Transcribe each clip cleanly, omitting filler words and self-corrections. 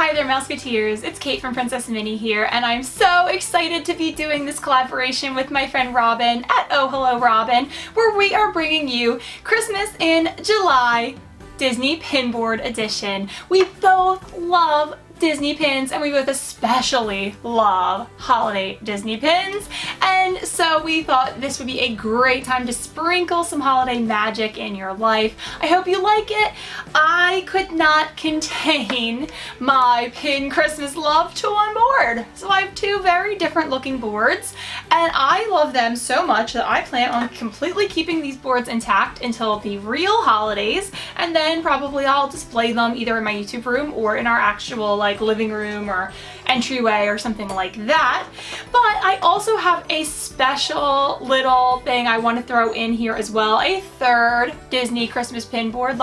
Hi there, Mouseketeers. It's Kate from PrincessMinnie here, and I'm so excited to be doing this collaboration with my friend Robin at Oh Hello Robin, where we are bringing you Christmas in July Disney Pinboard Edition. We both love Disney pins, and we both especially love holiday Disney pins, and so we thought this would be a great time to sprinkle some holiday magic in your life. I hope you like it. I could not contain my pin Christmas love to one board, so I have two very different looking boards, and I love them so much that I plan on completely keeping these boards intact until the real holidays, and then probably I'll display them either in my YouTube room or in our actual living room or entryway or something like that. But I also have a special little thing I want to throw in here as well, a third Disney Christmas pin board,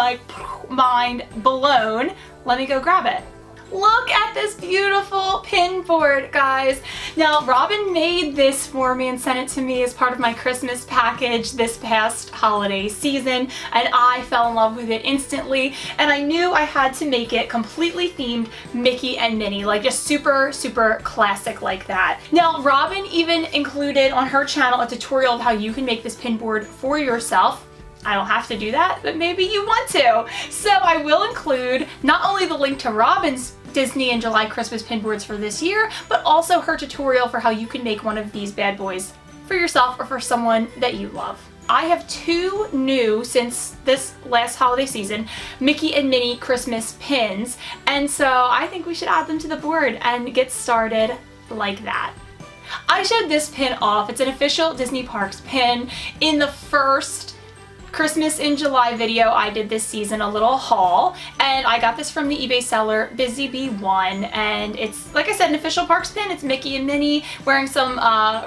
mind blown. Let me go grab it. Look at this beautiful pin board, guys. Now, Robin made this for me and sent it to me as part of my Christmas package this past holiday season, and I fell in love with it instantly, and I knew I had to make it completely themed Mickey and Minnie, just super, super classic like that. Now, Robin even included on her channel a tutorial of how you can make this pin board for yourself. I don't have to do that, but maybe you want to. So I will include not only the link to Robin's Disney and July Christmas pin boards for this year, but also her tutorial for how you can make one of these bad boys for yourself or for someone that you love. I have two new, since this last holiday season, Mickey and Minnie Christmas pins, and so I think we should add them to the board and get started like that. I showed this pin off. It's an official Disney Parks pin. In the first Christmas in July video I did this season, a little haul, and I got this from the eBay seller Busy Bee1, and it's, like I said, an official Parks pin. It's Mickey and Minnie wearing some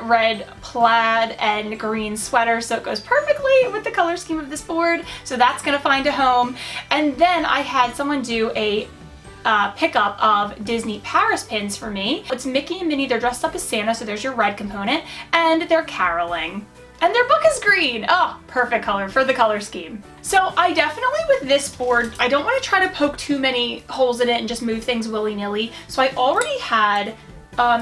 red plaid and green sweater, so it goes perfectly with the color scheme of this board, so that's gonna find a home. And then I had someone do a pickup of Disney Paris pins for me. It's Mickey and Minnie. They're dressed up as Santa, so there's your red component, and they're caroling. And their book is green. Oh, perfect color for the color scheme. So I definitely, with this board, I don't want to try to poke too many holes in it and just move things willy-nilly. So I already had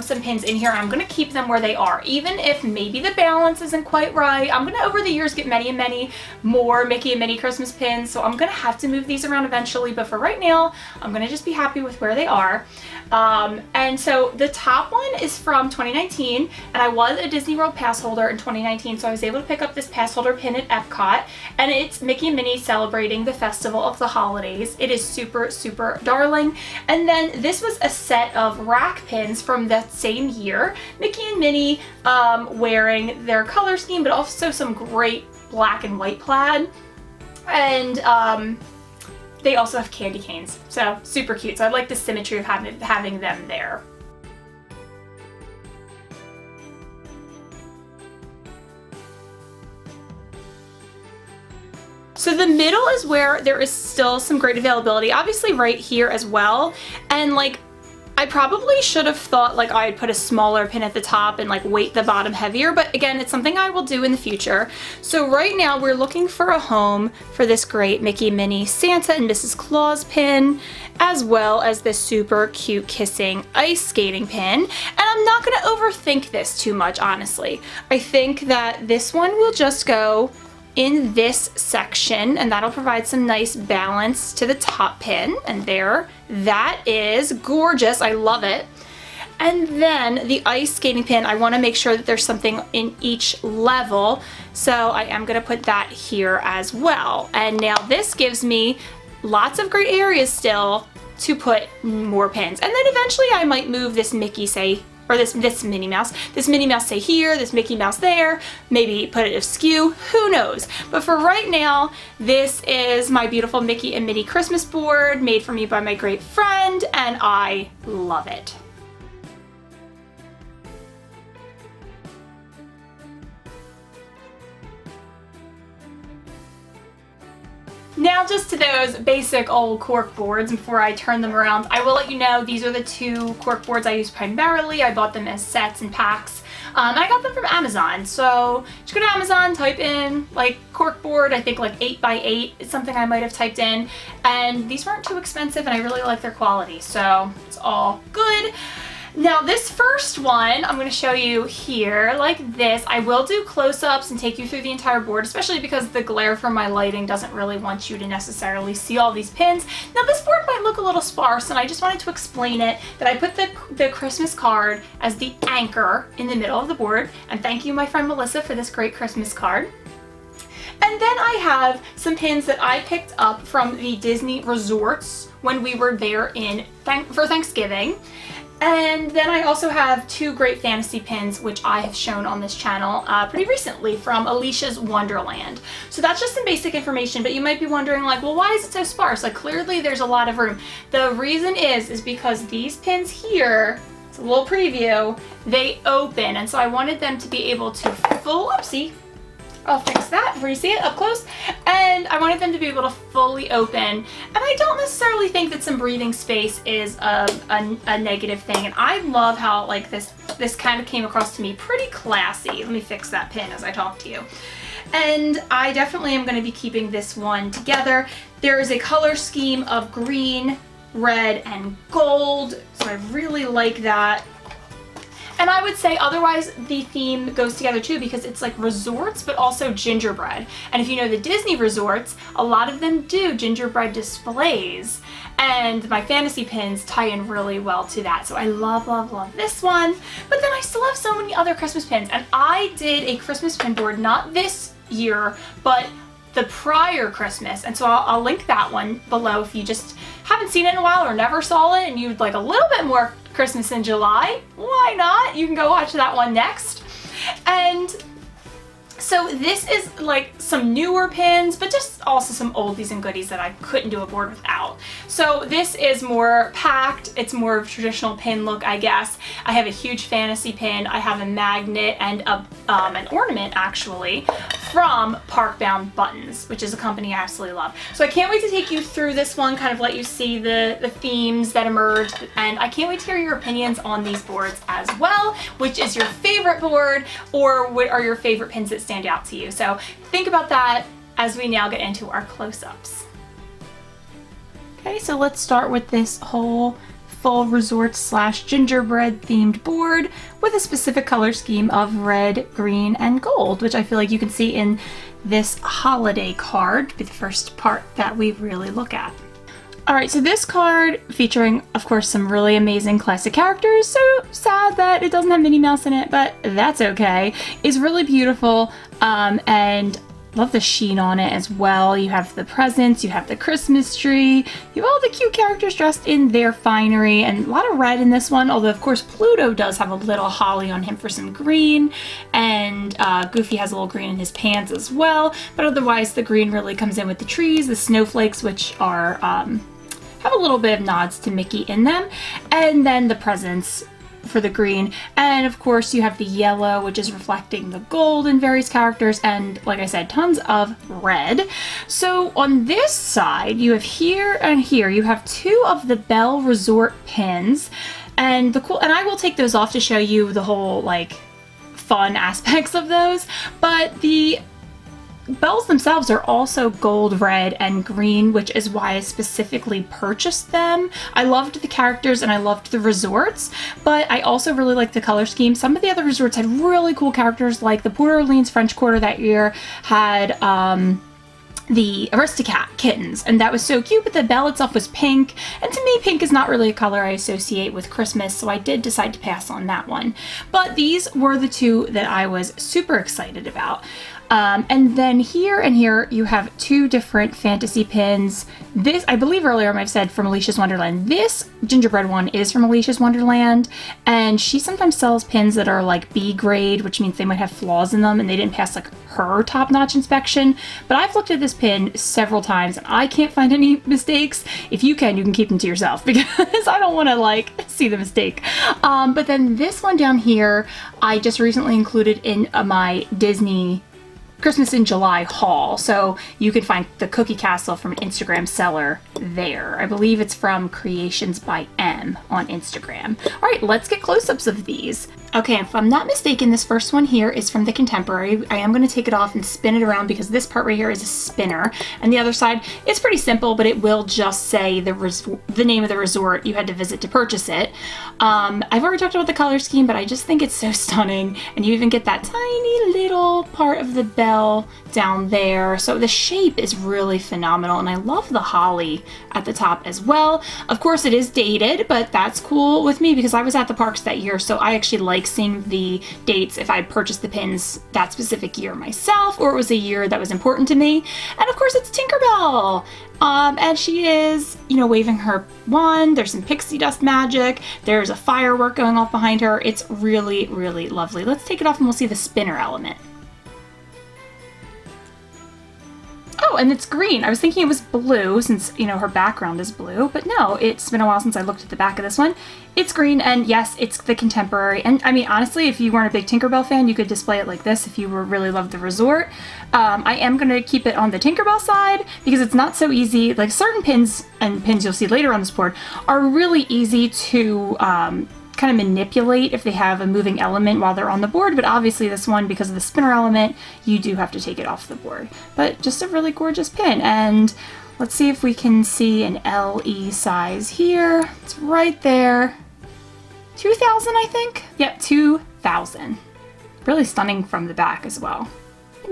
some pins in here, and I'm going to keep them where they are. Even if maybe the balance isn't quite right, I'm going to, over the years, get many and many more Mickey and Minnie Christmas pins, so I'm going to have to move these around eventually, but for right now, I'm going to just be happy with where they are. And so the top one is from 2019, and I was a Disney World pass holder in 2019, so I was able to pick up this pass holder pin at Epcot, and it's Mickey and Minnie celebrating the Festival of the Holidays. It is super, super darling. And then this was a set of rack pins from that same year. Mickey and Minnie wearing their color scheme, but also some great black and white plaid. And they also have candy canes, so super cute. So I like the symmetry of having them there. So the middle is where there is still some great availability, obviously right here as well, and I probably should have thought I'd put a smaller pin at the top and weight the bottom heavier, but again, it's something I will do in the future. So right now we're looking for a home for this great Mickey, Minnie, Santa, and Mrs. Claus pin, as well as this super cute kissing ice skating pin. And I'm not gonna overthink this too much, honestly. I think that this one will just go in this section, and that'll provide some nice balance to the top pin, and there, that is gorgeous. I love it. And then the ice skating pin, I want to make sure that there's something in each level, so I am going to put that here as well. And now this gives me lots of great areas still to put more pins, and then eventually I might move this Mickey, say, or this Minnie Mouse say here, this Mickey Mouse there, maybe put it askew, who knows. But for right now, this is my beautiful Mickey and Minnie Christmas board made for me by my great friend, and I love it. Now just to those basic old cork boards before I turn them around, I will let you know these are the two cork boards I use primarily. I bought them as sets and packs I got them from Amazon. So just go to Amazon, type in like corkboard, I think like 8x8 is something I might have typed in. And these weren't too expensive and I really like their quality. So it's all good. Now this first one, I'm going to show you here like this. I will do close-ups and take you through the entire board, especially because the glare from my lighting doesn't really want you to necessarily see all these pins. Now this board might look a little sparse and I just wanted to explain it, that I put the Christmas card as the anchor in the middle of the board. And thank you, my friend Melissa, for this great Christmas card. And then I have some pins that I picked up from the Disney resorts when we were there for Thanksgiving. And then I also have two great fantasy pins, which I have shown on this channel pretty recently from Alicia's Wonderland. So that's just some basic information, but you might be wondering like, well, why is it so sparse? Like clearly there's a lot of room. The reason is because these pins here, it's a little preview, they open. And so I wanted them to be able to oopsie, I'll fix that before you see it up close. And I wanted them to be able to fully open. And I don't necessarily think that some breathing space is a negative thing. And I love how like this kind of came across to me pretty classy. Let me fix that pin as I talk to you. And I definitely am going to be keeping this one together. There is a color scheme of green, red, and gold. So I really like that. And I would say otherwise the theme goes together too, because it's like resorts but also gingerbread. And if you know the Disney resorts, a lot of them do gingerbread displays. And my fantasy pins tie in really well to that. So I love, love, love this one. But then I still have so many other Christmas pins. And I did a Christmas pin board, not this year, but the prior Christmas. And so I'll link that one below if you just haven't seen it in a while or never saw it and you'd like a little bit more Christmas in July. Why not? You can go watch that one next. And so this is like some newer pins, but just also some oldies and goodies that I couldn't do a board without. So this is more packed. It's more of a traditional pin look, I guess. I have a huge fantasy pin. I have a magnet and an ornament actually from Park Bound Buttons, which is a company I absolutely love. So I can't wait to take you through this one, kind of let you see the themes that emerge, and I can't wait to hear your opinions on these boards as well. Which is your favorite board, or what are your favorite pins that stand out to you? So think about that as we now get into our close-ups. Okay, so let's start with this whole full resort slash gingerbread themed board with a specific color scheme of red, green, and gold, which I feel like you can see in this holiday card, be the first part that we really look at. Alright, so this card, featuring, of course, some really amazing classic characters, so sad that it doesn't have Minnie Mouse in it, but that's okay, is really beautiful, and love the sheen on it as well. You have the presents, you have the Christmas tree, you have all the cute characters dressed in their finery, and a lot of red in this one, although of course Pluto does have a little holly on him for some green, and Goofy has a little green in his pants as well, but otherwise the green really comes in with the trees, the snowflakes, which are have a little bit of nods to Mickey in them, and then the presents for the green, and of course you have the yellow, which is reflecting the gold in various characters, and like I said, tons of red. So on this side you have here and here you have two of the Belle Resort pins, and I will take those off to show you the whole like fun aspects of those, but the bells themselves are also gold, red, and green, which is why I specifically purchased them. I loved the characters and I loved the resorts, but I also really liked the color scheme. Some of the other resorts had really cool characters, like the Port Orleans French Quarter that year had the Aristocat kittens, and that was so cute, but the bell itself was pink, and to me pink is not really a color I associate with Christmas, so I did decide to pass on that one. But these were the two that I was super excited about. And then here and here you have two different fantasy pins. This, I believe earlier I might have said from Alicia's Wonderland. This gingerbread one is from Alicia's Wonderland, and she sometimes sells pins that are like B grade, which means they might have flaws in them and they didn't pass like her top-notch inspection. But I've looked at this pin several times and I can't find any mistakes. If you can keep them to yourself, because I don't want to like see the mistake. But then this one down here I just recently included in my Disney Christmas in July haul, so you can find the Cookie Castle from an Instagram seller there. I believe it's from Creations by M on Instagram. All right, let's get close-ups of these. Okay, if I'm not mistaken, this first one here is from the Contemporary. I am going to take it off and spin it around because this part right here is a spinner. And the other side, it's pretty simple, but it will just say the name of the resort you had to visit to purchase it. I've already talked about the color scheme, but I just think it's so stunning. And you even get that tiny little part of the bell down there. So the shape is really phenomenal, and I love the holly at the top as well. Of course, it is dated, but that's cool with me because I was at the parks that year, so I actually like seeing the dates if I purchased the pins that specific year myself, or it was a year that was important to me. And of course, it's Tinkerbell. And she is, you know, waving her wand. There's some pixie dust magic. There's a firework going off behind her. It's really, really lovely. Let's take it off and we'll see the spinner element. Oh, and it's green. I was thinking it was blue since, you know, her background is blue, but no, it's been a while since I looked at the back of this one. It's green, and yes, it's the Contemporary. And I mean, honestly, if you weren't a big Tinkerbell fan, you could display it like this if you really loved the resort. I am going to keep it on the Tinkerbell side because it's not so easy. Like certain pins, and pins you'll see later on this board, are really easy to kind of manipulate if they have a moving element while they're on the board, but obviously this one, because of the spinner element, you do have to take it off the board. But just a really gorgeous pin, and let's see if we can see an LE size here. It's right there. 2000, I think? Yep, 2000. Really stunning from the back as well.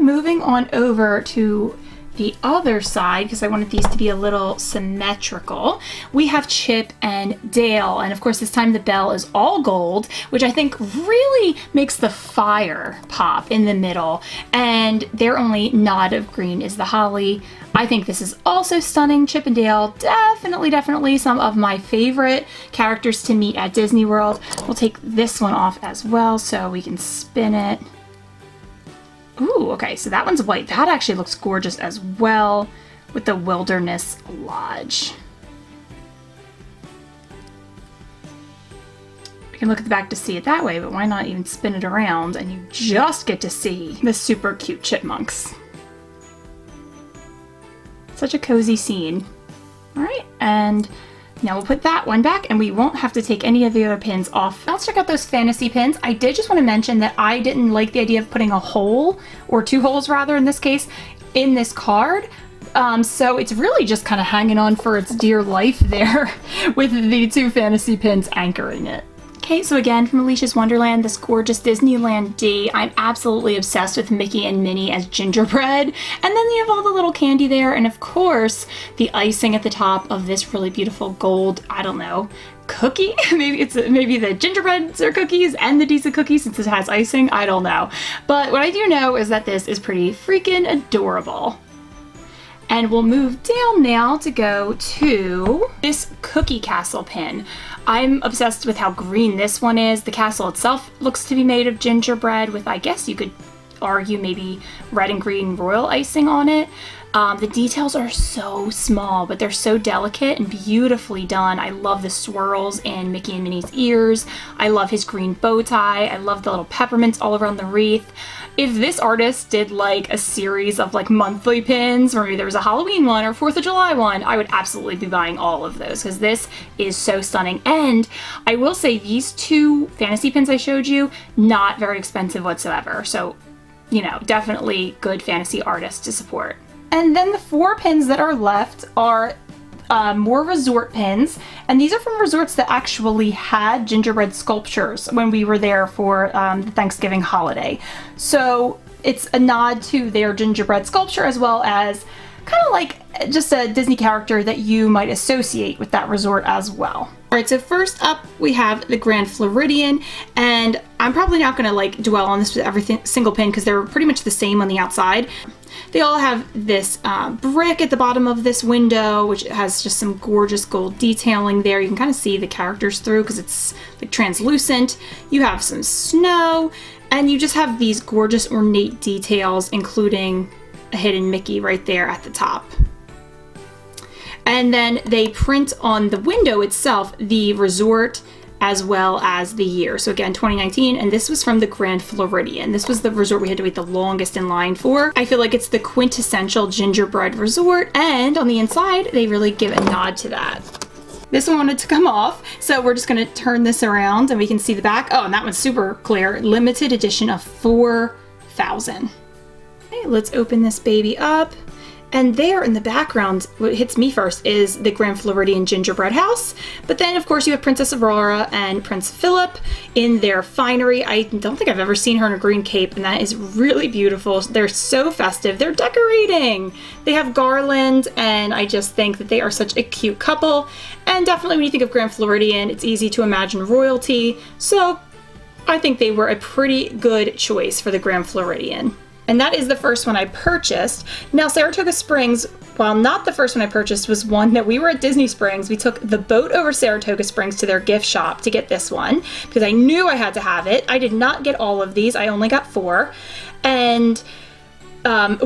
Moving on over to the other side, because I wanted these to be a little symmetrical, we have Chip and Dale, and of course this time the bell is all gold, which I think really makes the fire pop in the middle, and their only nod of green is the holly. I think this is also stunning. Chip and Dale, definitely some of my favorite characters to meet at Disney World. We'll take this one off as well so we can spin it. Ooh, okay, so that one's white. That actually looks gorgeous as well with the Wilderness Lodge. We can look at the back to see it that way, but why not even spin it around and you just get to see the super cute chipmunks. Such a cozy scene. All right, and now we'll put that one back and we won't have to take any of the other pins off. Now let's check out those fantasy pins. I did just want to mention that I didn't like the idea of putting a hole, or two holes rather in this case, in this card. So it's really just kind of hanging on for its dear life there with the two fantasy pins anchoring it. Okay, so again, from Alicia's Wonderland, this gorgeous Disneyland D. I'm absolutely obsessed with Mickey and Minnie as gingerbread. And then you have all the little candy there, and of course, the icing at the top of this really beautiful gold, I don't know, cookie? maybe the gingerbreads are cookies and the D's are cookies since it has icing, I don't know. But what I do know is that this is pretty freaking adorable. And we'll move down now to go to this Cookie Castle pin. I'm obsessed with how green this one is. The castle itself looks to be made of gingerbread with, I guess you could argue, maybe red and green royal icing on it. The details are so small, but they're so delicate and beautifully done. I love the swirls in Mickey and Minnie's ears. I love his green bow tie. I love the little peppermints all around the wreath. If this artist did like a series of like monthly pins, or maybe there was a Halloween one or 4th of July one, I would absolutely be buying all of those because this is so stunning. And I will say these two fantasy pins I showed you, not very expensive whatsoever. So, you know, definitely good fantasy artists to support. And then the 4 pins that are left are more resort pins, and these are from resorts that actually had gingerbread sculptures when we were there for the Thanksgiving holiday. So it's a nod to their gingerbread sculpture as well as kind of like just a Disney character that you might associate with that resort as well. All right, so first up we have the Grand Floridian, and I'm probably not going to like dwell on this with every single pin because they're pretty much the same on the outside. They all have this brick at the bottom of this window, which has just some gorgeous gold detailing there. You can kind of see the characters through because it's like translucent. You have some snow, and you just have these gorgeous ornate details, including a hidden Mickey right there at the top. And then they print on the window itself the resort as well as the year. So again, 2019, and this was from the Grand Floridian. This was the resort we had to wait the longest in line for. I feel like it's the quintessential gingerbread resort, and on the inside, they really give a nod to that. This one wanted to come off, so we're just gonna turn this around and we can see the back. Oh, and that one's super clear. Limited edition of 4,000. Okay, let's open this baby up. And there in the background, what hits me first is the Grand Floridian gingerbread house. But then, of course, you have Princess Aurora and Prince Philip in their finery. I don't think I've ever seen her in a green cape, and that is really beautiful. They're so festive. They're decorating. They have garland, and I just think that they are such a cute couple. And definitely when you think of Grand Floridian, it's easy to imagine royalty. So I think they were a pretty good choice for the Grand Floridian. And that is the first one I purchased. Now, Saratoga Springs, while not the first one I purchased, was one that we were at Disney Springs. We took the boat over Saratoga Springs to their gift shop to get this one because I knew I had to have it. I did not get all of these. I only got 4. And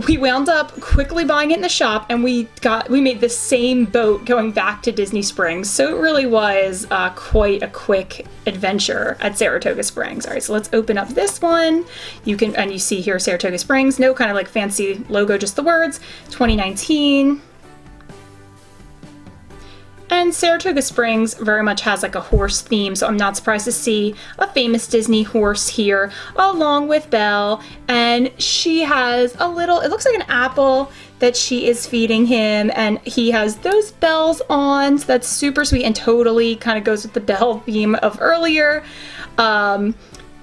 we wound up quickly buying it in the shop, and we made the same boat going back to Disney Springs. So it really was quite a quick adventure at Saratoga Springs. All right, so let's open up this one. And you see here Saratoga Springs, no kind of like fancy logo, just the words, 2019. And Saratoga Springs very much has like a horse theme, so I'm not surprised to see a famous Disney horse here along with Belle. And she has a little, it looks like an apple that she is feeding him, and he has those bells on, so that's super sweet and totally kind of goes with the Belle theme of earlier. Now,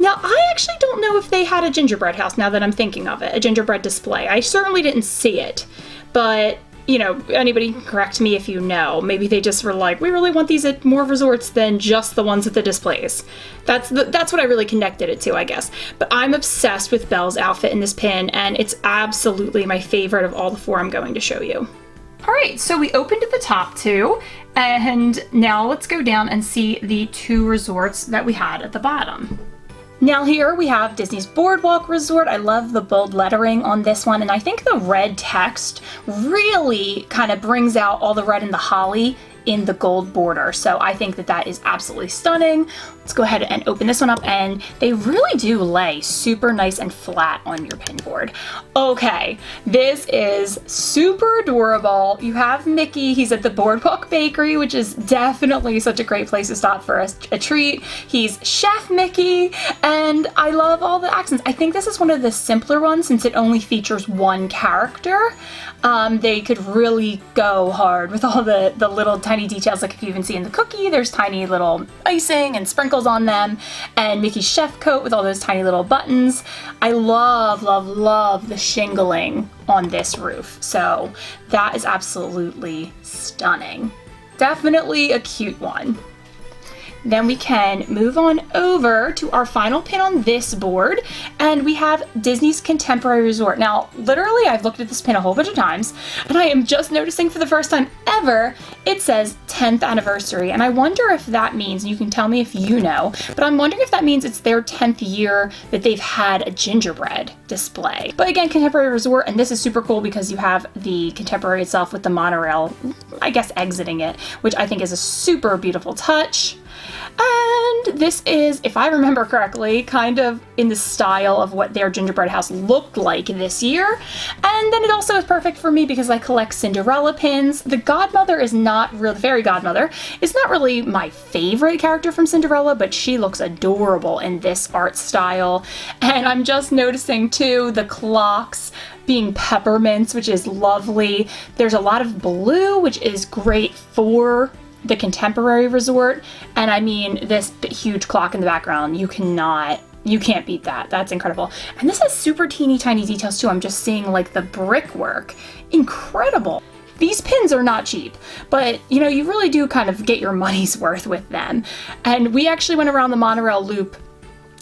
I actually don't know if they had a gingerbread house now that I'm thinking of it, a gingerbread display. I certainly didn't see it, but you know, anybody can correct me if you know. Maybe they just were like, we really want these at more resorts than just the ones at the displays. That's what I really connected it to, I guess. But I'm obsessed with Belle's outfit in this pin, and it's absolutely my favorite of all the 4 I'm going to show you. All right, so we opened at the top 2, and now let's go down and see the 2 resorts that we had at the bottom. Now here we have Disney's Boardwalk Resort. I love the bold lettering on this one, and I think the red text really kind of brings out all the red and the holly in the gold border. So I think that that is absolutely stunning. Let's go ahead and open this one up, and they really do lay super nice and flat on your pin board. Okay, this is super adorable. You have Mickey, he's at the Boardwalk Bakery, which is definitely such a great place to stop for a treat. He's Chef Mickey, and I love all the accents. I think this is one of the simpler ones since it only features 1 character. They could really go hard with all the little tiny details, like if you even see in the cookie, there's tiny little icing and sprinkles on them, and Mickey's chef coat with all those tiny little buttons. I love, love, love the shingling on this roof. So that is absolutely stunning. Definitely a cute one. Then we can move on over to our final pin on this board, and we have Disney's Contemporary Resort. Now, literally, I've looked at this pin a whole bunch of times, and I am just noticing for the first time ever, it says 10th anniversary, and I wonder if that means, and you can tell me if you know, but I'm wondering if that means it's their 10th year that they've had a gingerbread display. But again, Contemporary Resort, and this is super cool because you have the Contemporary itself with the monorail, I guess, exiting it, which I think is a super beautiful touch. And this is, if I remember correctly, kind of in the style of what their gingerbread house looked like this year. And then it also is perfect for me because I collect Cinderella pins. The godmother is not real, the fairy godmother is not really my favorite character from Cinderella, but she looks adorable in this art style. And I'm just noticing too, the clocks being peppermints, which is lovely. There's a lot of blue, which is great for the Contemporary Resort, and I mean this huge clock in the background, you can't beat that. That's incredible. And this has super teeny tiny details too. I'm just seeing like the brickwork. Incredible. These pins are not cheap, but you know, you really do kind of get your money's worth with them. And we actually went around the monorail loop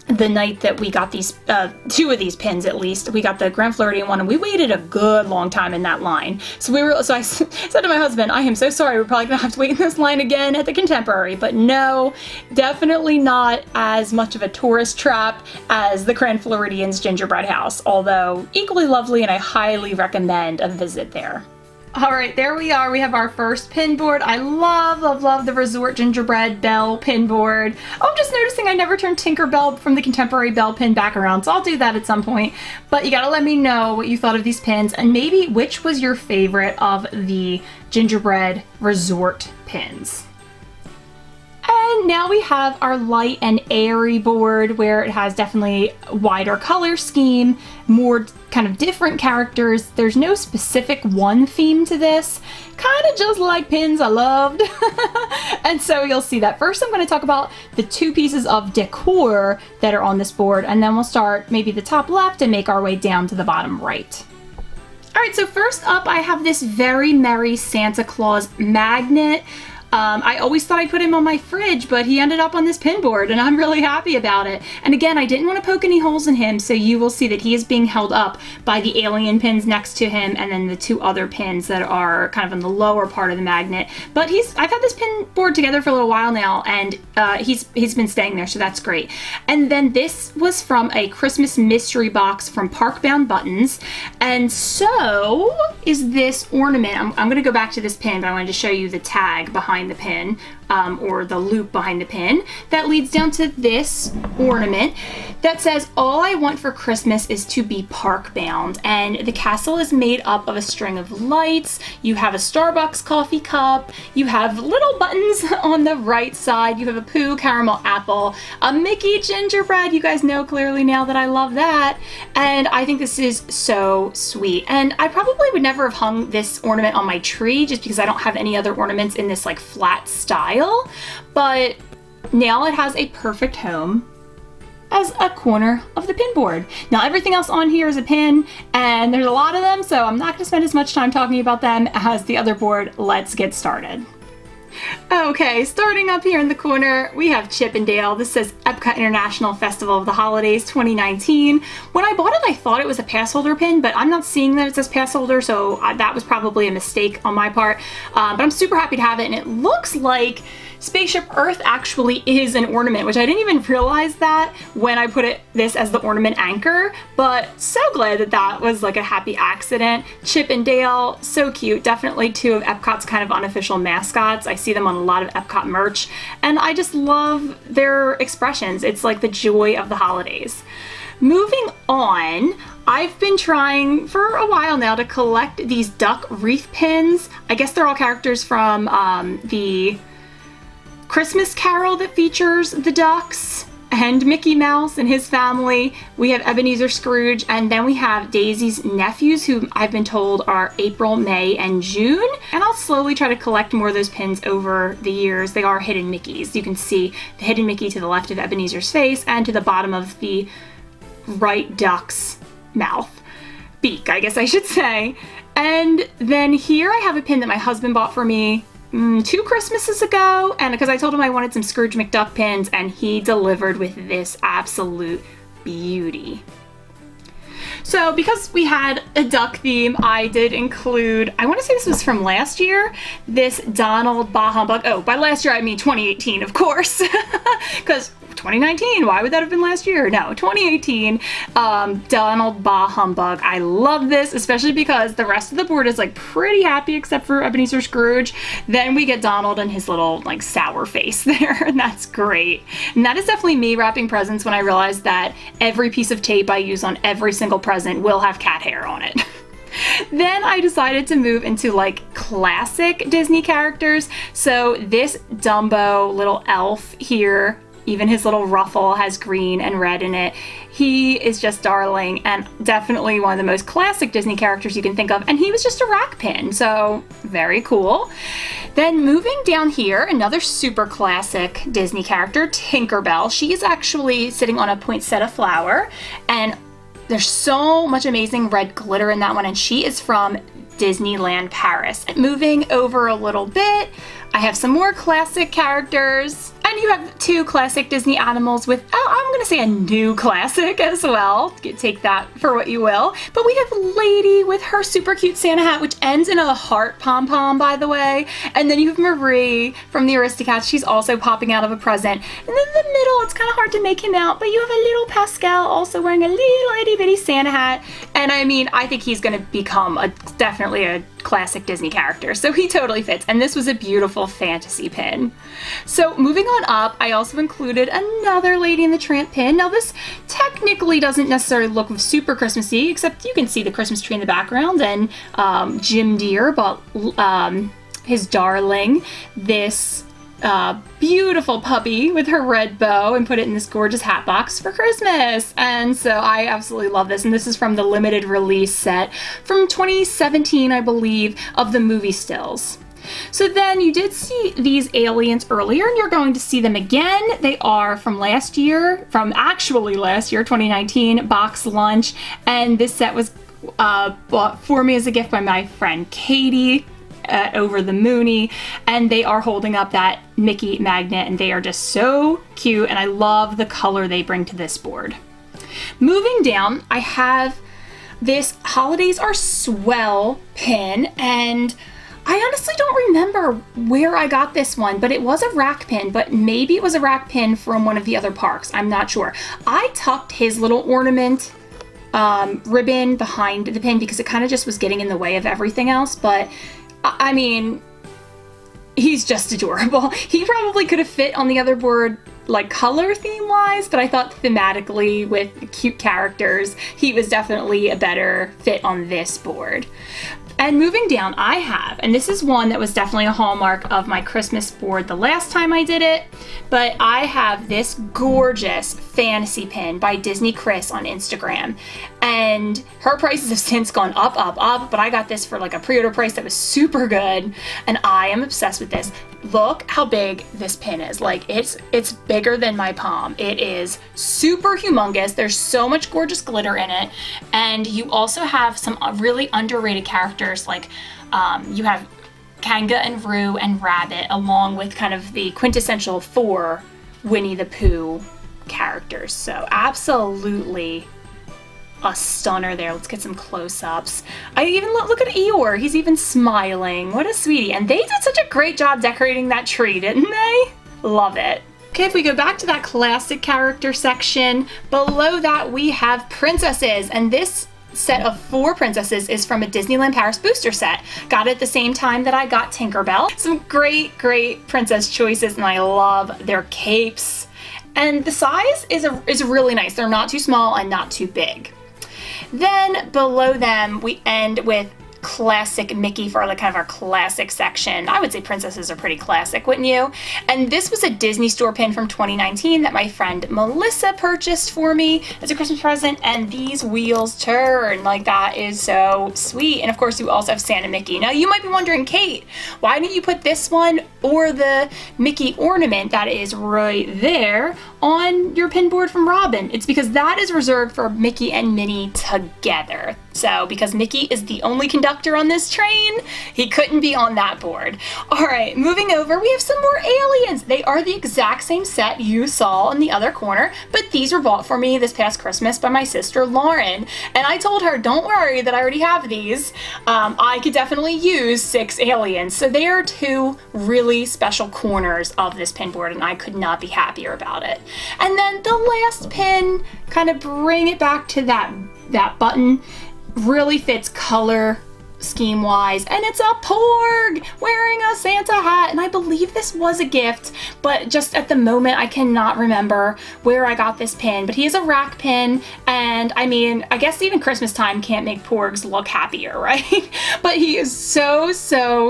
the night that we got these, 2 of these pins at least. We got the Grand Floridian one, and we waited a good long time in that line. So I said to my husband, I am so sorry, we're probably gonna have to wait in this line again at the Contemporary. But no, definitely not as much of a tourist trap as the Grand Floridian's gingerbread house, although equally lovely, and I highly recommend a visit there. All right, there we are. We have our first pin board. I love, love, love the Resort Gingerbread Belle pin board. Oh, I'm just noticing I never turned Tinkerbell from the Contemporary Belle pin back around, so I'll do that at some point. But you gotta let me know what you thought of these pins, and maybe which was your favorite of the Gingerbread Resort pins. And now we have our light and airy board where it has definitely a wider color scheme, more kind of different characters. There's no specific one theme to this, kind of just like pins I loved. And so you'll see that. First I'm going to talk about the two pieces of decor that are on this board, and then we'll start maybe the top left and make our way down to the bottom right. Alright, so first up I have this Very Merry Santa Claus magnet. I always thought I'd put him on my fridge, but he ended up on this pin board, and I'm really happy about it. And again, I didn't want to poke any holes in him, so you will see that he is being held up by the alien pins next to him, and then the two other pins that are kind of in the lower part of the magnet. But I've had this pin board together for a little while now, and he's been staying there, so that's great. And then this was from a Christmas mystery box from Parkbound Buttons, and so is this ornament. I'm going to go back to this pin, but I wanted to show you the tag behind the pin, or the loop behind the pin that leads down to this ornament that says, "All I want for Christmas is to be park bound." And the castle is made up of a string of lights. You have a Starbucks coffee cup, you have little buttons on the right side, you have a Pooh caramel apple, a Mickey gingerbread. You guys know clearly now that I love that, and I think this is so sweet. And I probably would never have hung this ornament on my tree just because I don't have any other ornaments in this like flat style, but now it has a perfect home as a corner of the pin board. Now everything else on here is a pin, and there's a lot of them, so I'm not going to spend as much time talking about them as the other board. Let's get started. Okay, starting up here in the corner, we have Chip and Dale. This says Epcot International Festival of the Holidays 2019. When I bought it, I thought it was a pass holder pin, but I'm not seeing that it says pass holder, so that was probably a mistake on my part. But I'm super happy to have it, and it looks like Spaceship Earth actually is an ornament, which I didn't even realize that when I put this as the ornament anchor, but so glad that that was like a happy accident. Chip and Dale, so cute. Definitely two of Epcot's kind of unofficial mascots. I see them on a lot of Epcot merch, and I just love their expressions. It's like the joy of the holidays. Moving on, I've been trying for a while now to collect these duck wreath pins. I guess they're all characters from the Christmas Carol that features the ducks and Mickey Mouse and his family. We have Ebenezer Scrooge, and then we have Daisy's nephews, who I've been told are April, May, and June. And I'll slowly try to collect more of those pins over the years. They are hidden Mickeys. You can see the hidden Mickey to the left of Ebenezer's face and to the bottom of the right duck's mouth. Beak, I guess I should say. And then here I have a pin that my husband bought for me 2 Christmases ago, and because I told him I wanted some Scrooge McDuck pins, and he delivered with this absolute beauty. So because we had a duck theme, I did include, I want to say this was from last year, this Donald Bah Humbug. Oh, by last year I mean 2018, of course, because 2019, why would that have been last year? No, 2018, Donald Bah Humbug. I love this, especially because the rest of the board is like pretty happy except for Ebenezer Scrooge. Then we get Donald and his little like sour face there, and that's great. And that is definitely me wrapping presents when I realized that every piece of tape I use on every single present will have cat hair on it. Then I decided to move into like classic Disney characters. So this Dumbo little elf here, even his little ruffle has green and red in it. He is just darling, and definitely one of the most classic Disney characters you can think of, and he was just a rack pin, so very cool. Then moving down here, another super classic Disney character, Tinkerbell. She is actually sitting on a poinsettia flower, and there's so much amazing red glitter in that one, and she is from Disneyland Paris. Moving over a little bit, I have some more classic characters. And you have 2 classic Disney animals with, I'm going to say a new classic as well. Take that for what you will. But we have Lady with her super cute Santa hat, which ends in a heart pom-pom, by the way. And then you have Marie from the Aristocats. She's also popping out of a present. And then in the middle, it's kind of hard to make him out, but you have a little Pascal also wearing a little itty bitty Santa hat. And I mean, I think he's going to become definitely a classic Disney character, so he totally fits, and this was a beautiful fantasy pin. So moving on up, I also included another Lady and the Tramp pin. Now this technically doesn't necessarily look super Christmassy, except you can see the Christmas tree in the background, and Jim Deere bought his darling this beautiful puppy with her red bow and put it in this gorgeous hat box for Christmas. And so I absolutely love this. And this is from the limited release set from 2017, I believe, of the movie stills. So then you did see these aliens earlier, and you're going to see them again. They are from last year, actually last year, 2019, box lunch. And this set was bought for me as a gift by my friend Katie at Over the Moony, and they are holding up that Mickey magnet, and they are just so cute, and I love the color they bring to this board. Moving down, I have this Holidays Are Swell pin, and I honestly don't remember where I got this one, but it was a rack pin, but maybe it was a rack pin from one of the other parks. I'm not sure. I tucked his little ornament ribbon behind the pin because it kind of just was getting in the way of everything else, but I mean, he's just adorable. He probably could have fit on the other board, like color theme wise, but I thought thematically with cute characters, he was definitely a better fit on this board. And moving down, I have, and this is one that was definitely a hallmark of my Christmas board the last time I did it, but I have this gorgeous fantasy pin by Disney Chris on Instagram. And her prices have since gone up, but I got this for like a pre-order price that was super good, and I am obsessed with this. Look how big this pin is. Like, it's bigger than my palm. It is super humongous. There's so much gorgeous glitter in it, and you also have some really underrated characters, like you have Kanga and Roo and Rabbit, along with kind of the quintessential 4 Winnie the Pooh characters. So absolutely a stunner there. Let's get some close-ups. I even look at Eeyore. He's even smiling. What a sweetie. And they did such a great job decorating that tree, didn't they? Love it. Okay, if we go back to that classic character section, below that we have princesses, and this set of 4 princesses is from a Disneyland Paris booster set. Got it at the same time that I got Tinkerbell. Some great princess choices, and I love their capes. And the size is really nice. They're not too small and not too big. Then below them, we end with classic Mickey for like kind of our classic section. I would say princesses are pretty classic, wouldn't you? And this was a Disney Store pin from 2019 that my friend Melissa purchased for me as a Christmas present, and these wheels turn. Like, that is so sweet. And of course you also have Santa Mickey. Now you might be wondering, Kate, why didn't you put this one or the Mickey ornament that is right there on your pin board from Robin? It's because that is reserved for Mickey and Minnie together. So because Mickey is the only conductor on this train, he couldn't be on that board. All right, moving over, we have some more aliens. They are the exact same set you saw in the other corner, but these were bought for me this past Christmas by my sister Lauren. And I told her, don't worry that I already have these. I could definitely use 6 aliens. So they are 2 really special corners of this pin board, and I could not be happier about it. And then the last pin, kind of bring it back to that button, really fits color scheme wise, and it's a Porg wearing a Santa hat, and I believe this was a gift, but just at the moment I cannot remember where I got this pin. But he is a rack pin, and I mean, I guess even Christmas time can't make Porgs look happier, right? But he is so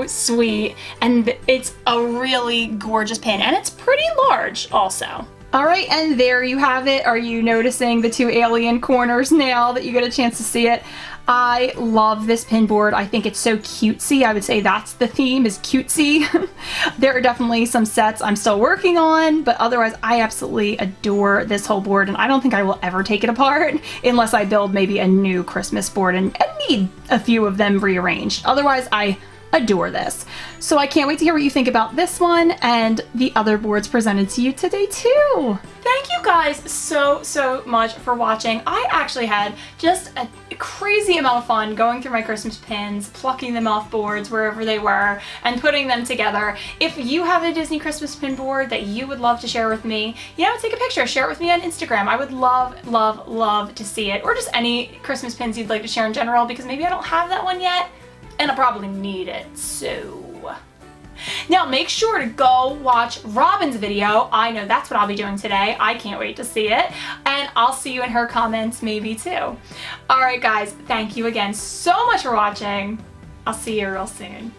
sweet, and it's a really gorgeous pin, and it's pretty large also. All right, and there you have it. Are you noticing the 2 alien corners now that you get a chance to see it? I love this pin board. I think it's so cutesy. I would say that's the theme, is cutesy. There are definitely some sets I'm still working on, but otherwise I absolutely adore this whole board, and I don't think I will ever take it apart unless I build maybe a new Christmas board and need a few of them rearranged. Otherwise, I adore this. So I can't wait to hear what you think about this one and the other boards presented to you today too. Thank you guys so much for watching. I actually had just a crazy amount of fun going through my Christmas pins, plucking them off boards wherever they were, and putting them together. If you have a Disney Christmas pin board that you would love to share with me, you know, take a picture, share it with me on Instagram. I would love to see it, or just any Christmas pins you'd like to share in general, because maybe I don't have that one yet, and I probably need it, so. Now make sure to go watch Robin's video. I know that's what I'll be doing today. I can't wait to see it, and I'll see you in her comments maybe too. All right guys, thank you again so much for watching. I'll see you real soon.